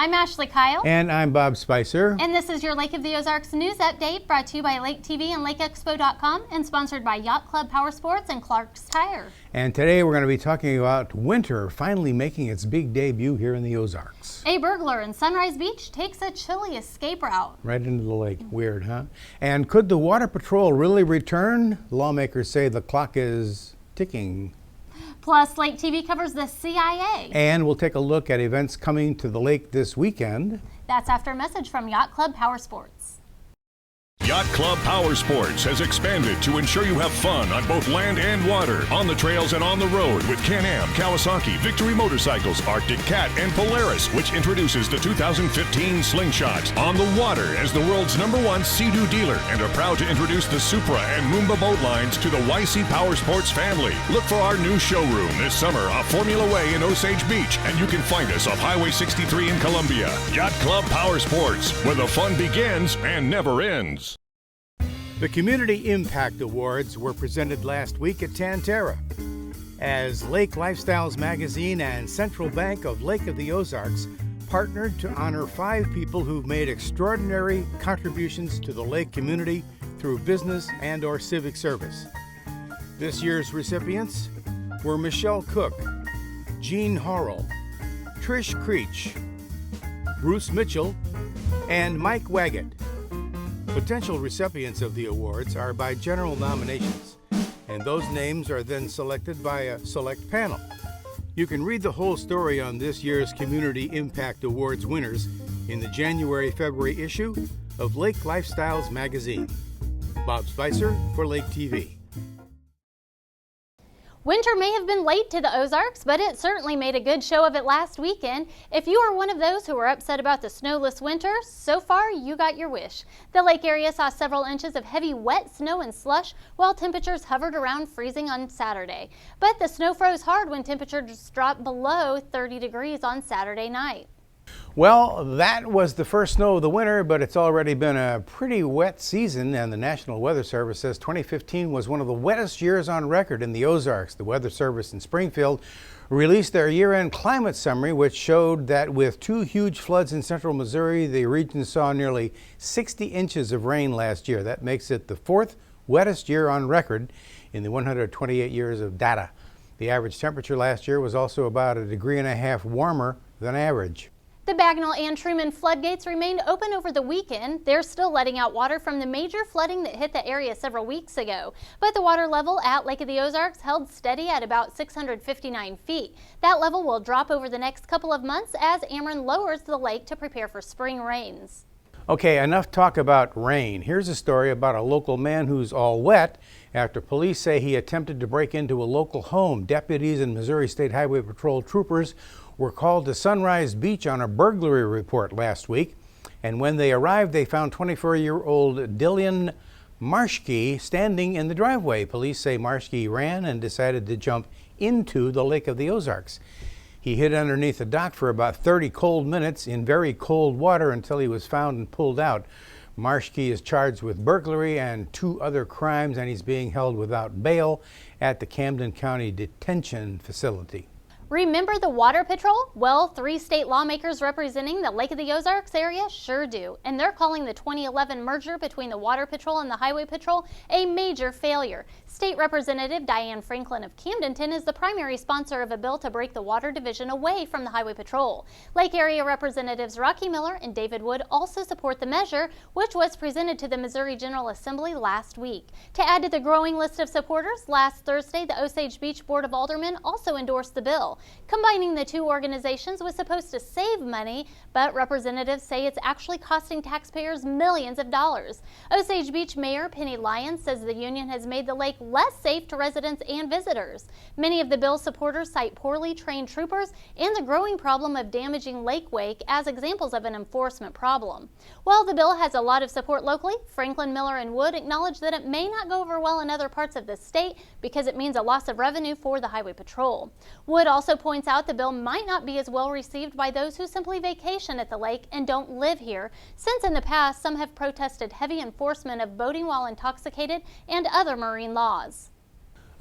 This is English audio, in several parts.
I'm Ashley Kyle. And I'm Bob Spicer. And this is your Lake of the Ozarks news update brought to you by Lake TV and LakeExpo.com and sponsored by Yacht Club Powersports and Clark's Tire. And today we're going to be talking about winter finally making its big debut here in the Ozarks. A burglar in Sunrise Beach takes a chilly escape route. Right into the lake. Weird, huh? And could the Water Patrol really return? Lawmakers say the clock is ticking. Plus, Lake TV covers the CIA. And we'll take a look at events coming to the lake this weekend. That's after a message from Yacht Club Powersports. Yacht Club Powersports has expanded to ensure you have fun on both land and water, on the trails and on the road with Can-Am, Kawasaki, Victory Motorcycles, Arctic Cat, and Polaris, which introduces the 2015 Slingshot. On the water as the world's #1 Sea-Doo dealer, and are proud to introduce the Supra and Moomba boat lines to the YC Powersports family. Look for our new showroom this summer off Formula Way in Osage Beach, and you can find us off Highway 63 in Columbia. Yacht Club Powersports, where the fun begins and never ends. The Community Impact Awards were presented last week at Tantera as Lake Lifestyles Magazine and Central Bank of Lake of the Ozarks partnered to honor 5 people who've made extraordinary contributions to the lake community through business and or civic service. This year's recipients were Michelle Cook, Jean Horrell, Trish Creech, Bruce Mitchell, and Mike Waggett. Potential recipients of the awards are by general nominations, and those names are then selected by a select panel. You can read the whole story on this year's Community Impact Awards winners in the January-February issue of Lake Lifestyles Magazine. Bob Spicer for Lake TV. Winter may have been late to the Ozarks, but it certainly made a good show of it last weekend. If you are one of those who were upset about the snowless winter, so far you got your wish. The lake area saw several inches of heavy wet snow and slush, while temperatures hovered around freezing on Saturday. But the snow froze hard when temperatures dropped below 30 degrees on Saturday night. Well, that was the first snow of the winter, but it's already been a pretty wet season, and the National Weather Service says 2015 was one of the wettest years on record in the Ozarks. The Weather Service in Springfield released their year-end climate summary, which showed that with 2 huge floods in central Missouri, the region saw nearly 60 inches of rain last year. That makes it the 4th wettest year on record in the 128 years of data. The average temperature last year was also about 1.5 degrees warmer than average. The Bagnall and Truman floodgates remained open over the weekend. They're still letting out water from the major flooding that hit the area several weeks ago. But the water level at Lake of the Ozarks held steady at about 659 feet. That level will drop over the next couple of months as Ameren lowers the lake to prepare for spring rains. Okay, enough talk about rain. Here's a story about a local man who's all wet after police say he attempted to break into a local home. Deputies and Missouri State Highway Patrol troopers were called to Sunrise Beach on a burglary report last week, and when they arrived they found 24-year-old Dillian Marshke standing in the driveway. Police say Marshke ran and decided to jump into the Lake of the Ozarks. He hid underneath the dock for about 30 cold minutes in very cold water until he was found and pulled out. Marshke is charged with burglary and 2 other crimes, and he's being held without bail at the Camden County Detention Facility. Remember the Water Patrol? Well, 3 state lawmakers representing the Lake of the Ozarks area sure do, and they're calling the 2011 merger between the Water Patrol and the Highway Patrol a major failure. State Representative Diane Franklin of Camdenton is the primary sponsor of a bill to break the Water Division away from the Highway Patrol. Lake area Representatives Rocky Miller and David Wood also support the measure, which was presented to the Missouri General Assembly last week. To add to the growing list of supporters, last Thursday the Osage Beach Board of Aldermen also endorsed the bill. Combining the 2 organizations was supposed to save money, but representatives say it's actually costing taxpayers millions of dollars. Osage Beach Mayor Penny Lyons says the union has made the lake less safe to residents and visitors. Many of the bill's supporters cite poorly trained troopers and the growing problem of damaging lake wake as examples of an enforcement problem. While the bill has a lot of support locally, Franklin, Miller, and Wood acknowledge that it may not go over well in other parts of the state because it means a loss of revenue for the Highway Patrol. Wood also points out the bill might not be as well received by those who simply vacation at the lake and don't live here, since in the past some have protested heavy enforcement of boating while intoxicated and other marine laws.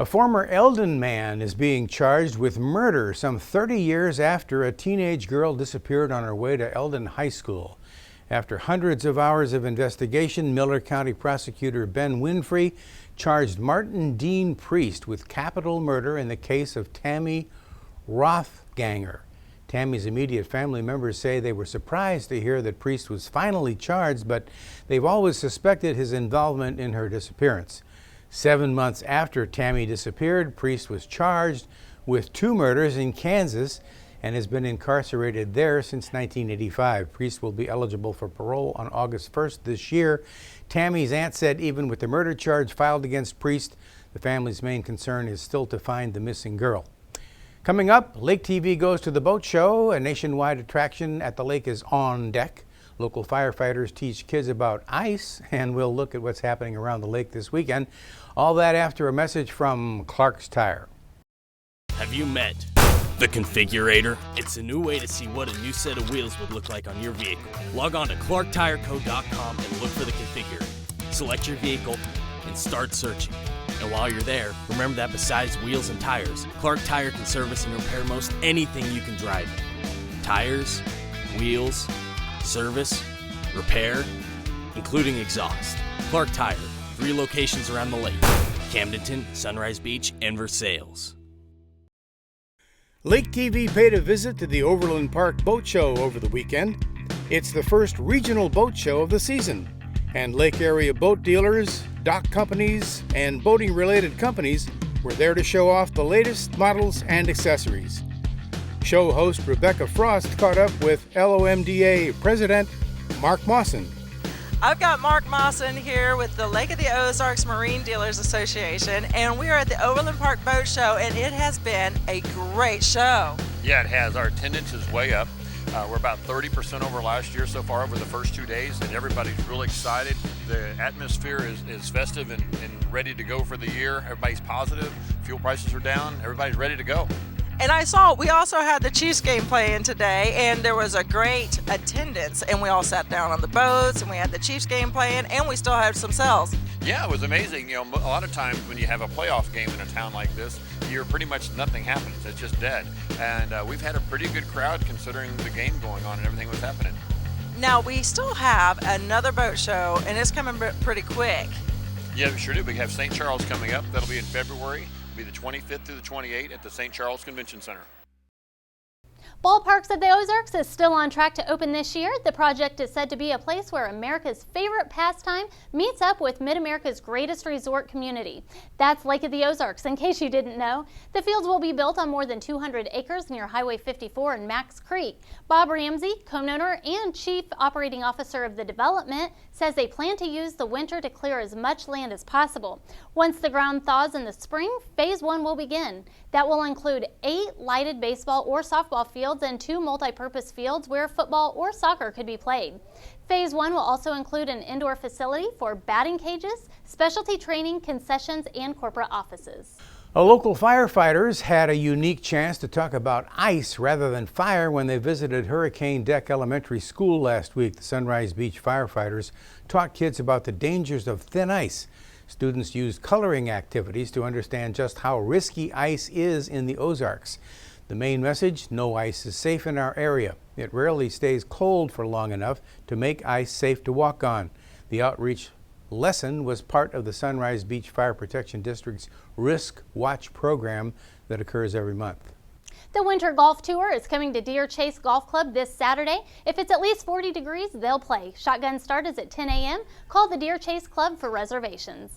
A former Eldon man is being charged with murder some 30 years after a teenage girl disappeared on her way to Eldon High School. After hundreds of hours of investigation, Miller County Prosecutor Ben Winfrey charged Martin Dean Priest with capital murder in the case of Tammy Rothganger. Tammy's immediate family members say they were surprised to hear that Priest was finally charged, but they've always suspected his involvement in her disappearance. 7 months after Tammy disappeared, Priest was charged with 2 murders in Kansas and has been incarcerated there since 1985. Priest will be eligible for parole on August 1st this year. Tammy's aunt said even with the murder charge filed against Priest, the family's main concern is still to find the missing girl. Coming up, Lake TV goes to the boat show. A nationwide attraction at the lake is on deck. Local firefighters teach kids about ice, and we'll look at what's happening around the lake this weekend. All that after a message from Clark's Tire. Have you met the Configurator? It's a new way to see what a new set of wheels would look like on your vehicle. Log on to ClarkTireCo.com and look for the Configurator. Select your vehicle and start searching. And while you're there, remember that besides wheels and tires, Clark Tire can service and repair most anything you can drive. Tires, wheels, service, repair, including exhaust. Clark Tire, 3 locations around the lake: Camdenton, Sunrise Beach, and Versailles. Lake TV paid a visit to the Overland Park Boat Show over the weekend. It's the first regional boat show of the season, and lake area boat dealers, dock companies, and boating-related companies were there to show off the latest models and accessories. Show host Rebecca Frost caught up with LOMDA President Mark Mawson. I've got Mark Mawson here with the Lake of the Ozarks Marine Dealers Association, and we are at the Overland Park Boat Show, and it has been a great show. Yeah, it has. Our attendance is way up. We're about 30% over last year so far over the first 2 days, and everybody's really excited. The atmosphere is festive and ready to go for the year. Everybody's positive. Fuel prices are down. Everybody's ready to go. And we also had the Chiefs game playing today, and there was a great attendance, and we all sat down on the boats, and we had the Chiefs game playing, and we still had some sales. Yeah, it was amazing. You know, a lot of times when you have a playoff game in a town like this, you're pretty much nothing happens. It's just dead. And we've had a pretty good crowd considering the game going on and everything was happening. Now, we still have another boat show, and it's coming pretty quick. Yeah, we sure do. We have St. Charles coming up. That'll be in February. It'll be the 25th through the 28th at the St. Charles Convention Center. Ballparks of the Ozarks is still on track to open this year. The project is said to be a place where America's favorite pastime meets up with Mid-America's greatest resort community. That's Lake of the Ozarks, in case you didn't know. The fields will be built on more than 200 acres near Highway 54 and Max Creek. Bob Ramsey, co-owner and chief operating officer of the development, says they plan to use the winter to clear as much land as possible. Once the ground thaws in the spring, Phase 1 will begin. That will include 8 lighted baseball or softball fields and 2 multi-purpose fields where football or soccer could be played. Phase 1 will also include an indoor facility for batting cages, specialty training, concessions, and corporate offices. Local firefighters had a unique chance to talk about ice rather than fire when they visited Hurricane Deck Elementary School last week. The Sunrise Beach firefighters taught kids about the dangers of thin ice. Students used coloring activities to understand just how risky ice is in the Ozarks. The main message: no ice is safe in our area. It rarely stays cold for long enough to make ice safe to walk on. The outreach lesson was part of the Sunrise Beach Fire Protection District's Risk Watch program that occurs every month. The Winter Golf Tour is coming to Deer Chase Golf Club this Saturday. If it's at least 40 degrees, they'll play. Shotgun start is at 10 a.m. Call the Deer Chase Club for reservations.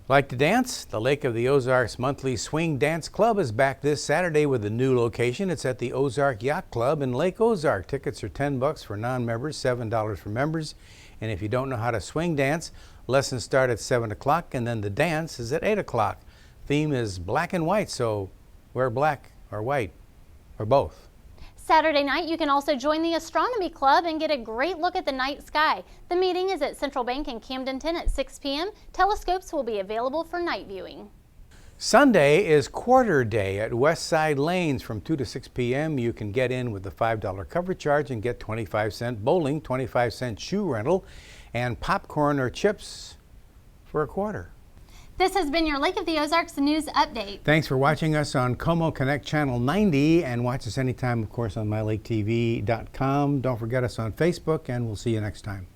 Like to dance? The Lake of the Ozarks monthly swing dance club is back this Saturday with a new location. It's at the Ozark Yacht Club in Lake Ozark. Tickets are $10 for non-members, $7 for members. And if you don't know how to swing dance, lessons start at 7 o'clock and then the dance is at 8 o'clock. Theme is black and white, so wear black or white or both. Saturday night, you can also join the Astronomy Club and get a great look at the night sky. The meeting is at Central Bank in Camdenton at 6 p.m. Telescopes will be available for night viewing. Sunday is quarter day at West Side Lanes from 2 to 6 p.m. You can get in with the $5 cover charge and get 25-cent bowling, 25-cent shoe rental, and popcorn or chips for a quarter. This has been your Lake of the Ozarks News Update. Thanks for watching us on Como Connect Channel 90, and watch us anytime, of course, on mylaketv.com. Don't forget us on Facebook, and we'll see you next time.